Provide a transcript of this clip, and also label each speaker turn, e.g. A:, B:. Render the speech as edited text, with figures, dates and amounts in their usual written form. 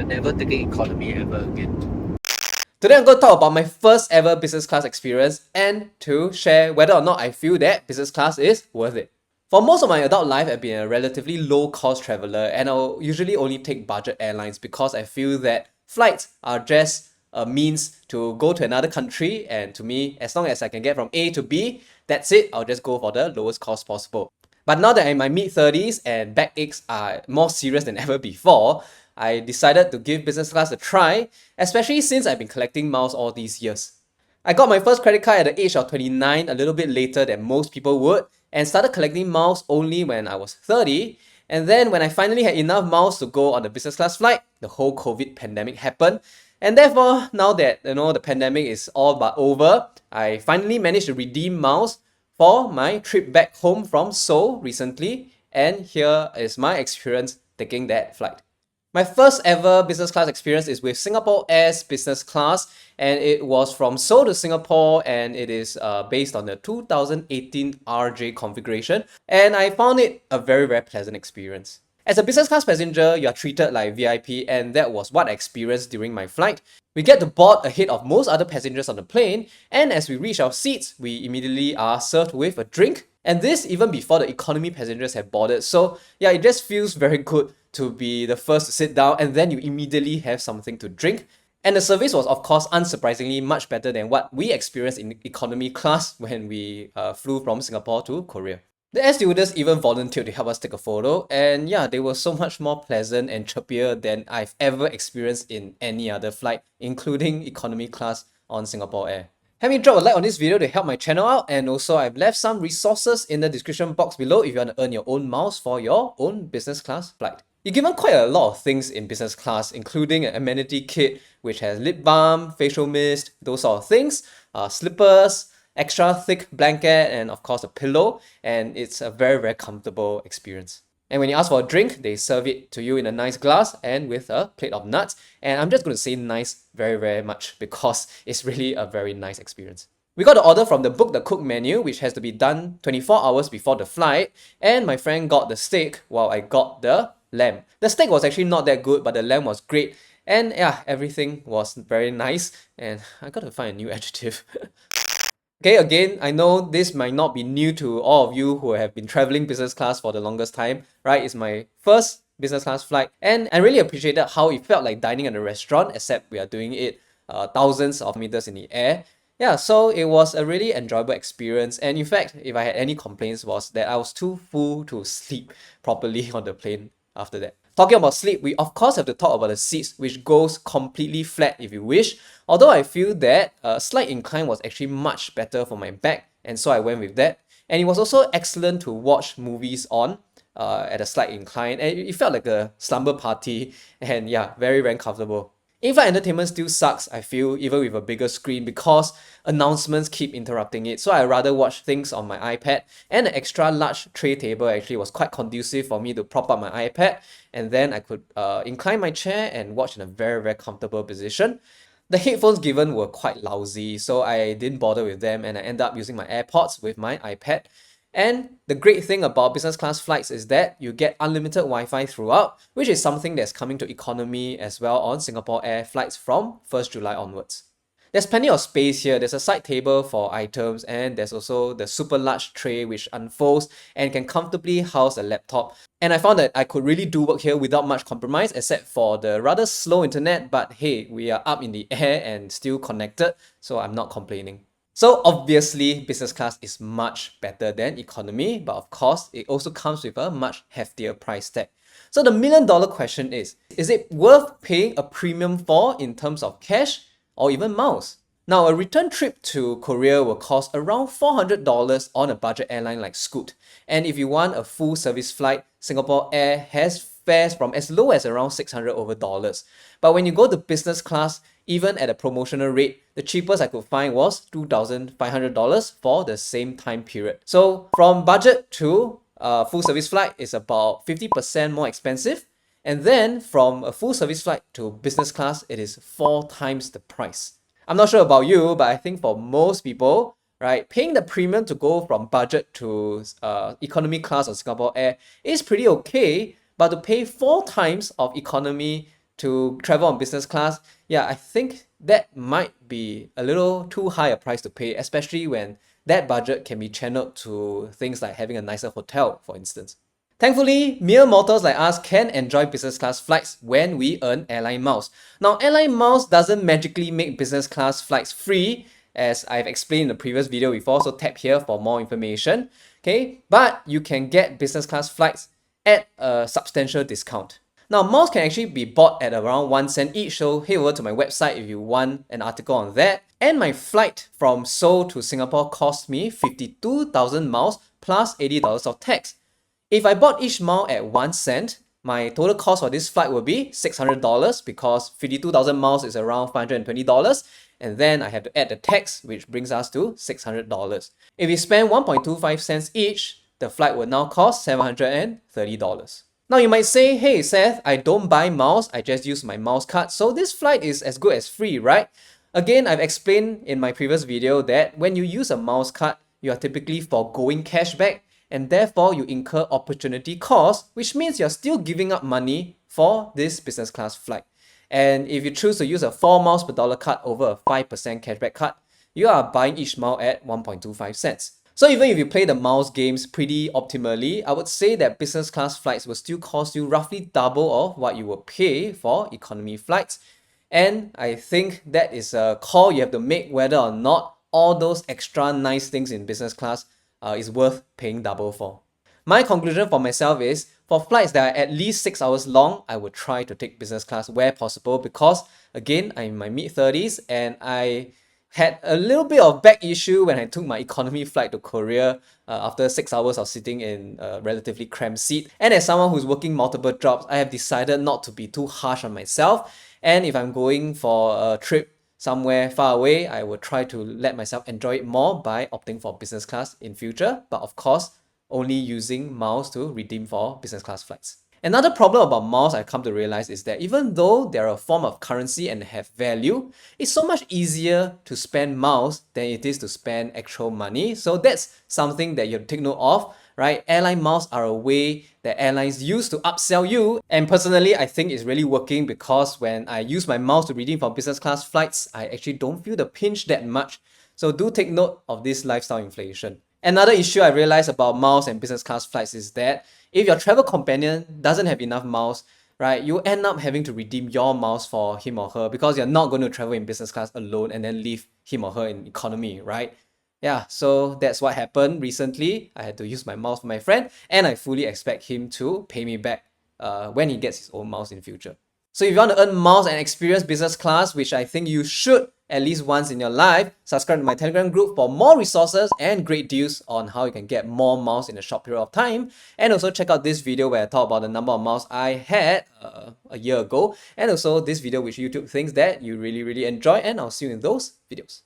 A: I'm never taking economy ever again.
B: Today I'm going to talk about my first ever business class experience and to share whether or not I feel that business class is worth it. For most of my adult life, I've been a relatively low-cost traveler and I'll usually only take budget airlines because I feel that flights are just a means to go to another country, and to me, as long as I can get from A to B, that's it, I'll just go for the lowest cost possible. But now that I'm in my mid-30s and backaches are more serious than ever before, I decided to give business class a try, especially since I've been collecting miles all these years. I got my first credit card at the age of 29, a little bit later than most people would, and started collecting miles only when I was 30. And then when I finally had enough miles to go on the business class flight, the whole COVID pandemic happened. And therefore, now that the pandemic is all but over, I finally managed to redeem miles for my trip back home from Seoul recently. And here is my experience taking that flight. My first ever business class experience is with Singapore Air's business class, and it was from Seoul to Singapore, and it is based on the 2018 RJ configuration, and I found it a very, very pleasant experience. As a business class passenger, you are treated like VIP, and that was what I experienced during my flight. We get to board ahead of most other passengers on the plane, and as we reach our seats, we immediately are served with a drink, and this even before the economy passengers have boarded. So yeah, it just feels very good to be the first to sit down and then you immediately have something to drink. And the service was, of course, unsurprisingly much better than what we experienced in economy class when we flew from Singapore to Korea. The air stewardess even volunteered to help us take a photo, and yeah, they were so much more pleasant and chirpier than I've ever experienced in any other flight, including economy class on Singapore Air. Help me drop a like on this video to help my channel out, and also I've left some resources in the description box below if you want to earn your own miles for your own business class flight. You're given quite a lot of things in business class, including an amenity kit which has lip balm, facial mist, those sort of things, slippers, extra thick blanket, and of course a pillow, and it's a very, very comfortable experience. And when you ask for a drink, they serve it to you in a nice glass and with a plate of nuts. And I'm just going to say nice very, very much because it's really a very nice experience. We got the order from the Book the Cook menu, which has to be done 24 hours before the flight. And my friend got the steak while I got the lamb. The steak was actually not that good, but the lamb was great. And yeah, everything was very nice. And I got to find a new adjective. Okay, again, I know this might not be new to all of you who have been traveling business class for the longest time, right? It's my first business class flight, and I really appreciated how it felt like dining at a restaurant, except we are doing it thousands of meters in the air. Yeah, so it was a really enjoyable experience, and in fact, if I had any complaints, was that I was too full to sleep properly on the plane after that. Talking about sleep, we of course have to talk about the seats, which goes completely flat if you wish. Although I feel that a slight incline was actually much better for my back, and so I went with that. And it was also excellent to watch movies on at a slight incline, and it felt like a slumber party, and yeah, very, very comfortable. In-flight entertainment still sucks, I feel, even with a bigger screen because announcements keep interrupting it. So I rather watch things on my iPad, and the extra large tray table actually was quite conducive for me to prop up my iPad, and then I could incline my chair and watch in a very, very comfortable position. The headphones given were quite lousy, so I didn't bother with them and I ended up using my AirPods with my iPad. And the great thing about business class flights is that you get unlimited Wi-Fi throughout, which is something that's coming to economy as well on Singapore Air flights from 1st July onwards. There's plenty of space here. There's a side table for items, and there's also the super large tray which unfolds and can comfortably house a laptop. And I found that I could really do work here without much compromise, except for the rather slow internet, but hey, we are up in the air and still connected, so I'm not complaining. So obviously, business class is much better than economy, but of course, it also comes with a much heftier price tag. So the million-dollar question is it worth paying a premium for in terms of cash or even miles? Now, a return trip to Korea will cost around $400 on a budget airline like Scoot. And if you want a full service flight, Singapore Air has fares from as low as around $600 over dollars. But when you go to business class, even at a promotional rate, the cheapest I could find was $2,500 for the same time period. So from budget to full service flight is about 50% more expensive. And then from a full service flight to business class, it is 4 times the price. I'm not sure about you, but I think for most people, right, paying the premium to go from budget to economy class on Singapore Air is pretty okay, but to pay 4 times of economy to travel on business class, yeah, I think that might be a little too high a price to pay, especially when that budget can be channeled to things like having a nicer hotel, for instance. Thankfully, mere mortals like us can enjoy business class flights when we earn airline miles. Now, airline miles doesn't magically make business class flights free, as I've explained in the previous video before, so tap here for more information. Okay, but you can get business class flights at a substantial discount. Now, miles can actually be bought at around 1 cent each, so head over to my website if you want an article on that. And my flight from Seoul to Singapore cost me 52,000 miles plus $80 of tax. If I bought each mile at 1 cent, my total cost for this flight will be $600 because 52,000 miles is around $520. And then I have to add the tax, which brings us to $600. If we spend 1.25 cents each, the flight will now cost $730. Now you might say, hey Seth, I don't buy miles, I just use my miles card, so this flight is as good as free, right? Again, I've explained in my previous video that when you use a miles card, you are typically foregoing cashback, and therefore you incur opportunity cost, which means you're still giving up money for this business class flight. And if you choose to use a 4 miles per dollar card over a 5% cashback card, you are buying each mile at 1.25 cents. So even if you play the miles games pretty optimally, I would say that business class flights will still cost you roughly double of what you will pay for economy flights. And I think that is a call you have to make whether or not all those extra nice things in business class is worth paying double for. My conclusion for myself is, for flights that are at least 6 hours long, I would try to take business class where possible because, again, I'm in my mid-30s and I had a little bit of back issue when I took my economy flight to Korea after 6 hours of sitting in a relatively cramped seat. And as someone who's working multiple jobs, I have decided not to be too harsh on myself. And if I'm going for a trip somewhere far away, I will try to let myself enjoy it more by opting for business class in future. But of course, only using miles to redeem for business class flights. Another problem about miles I've come to realize is that even though they're a form of currency and have value, it's so much easier to spend miles than it is to spend actual money. So that's something that you have to take note of, right? Airline miles are a way that airlines use to upsell you. And personally, I think it's really working because when I use my miles to redeem for business class flights, I actually don't feel the pinch that much. So do take note of this lifestyle inflation. Another issue I realized about miles and business class flights is that if your travel companion doesn't have enough miles, right, you end up having to redeem your miles for him or her because you're not going to travel in business class alone and then leave him or her in economy, right? Yeah, so that's what happened recently. I had to use my miles for my friend and I fully expect him to pay me back when he gets his own miles in future. So if you want to earn miles and experience business class, which I think you should at least once in your life, subscribe to my Telegram group for more resources and great deals on how you can get more miles in a short period of time. And also check out this video where I talk about the number of miles I had a year ago. And also this video which YouTube thinks that you really enjoy, and I'll see you in those videos.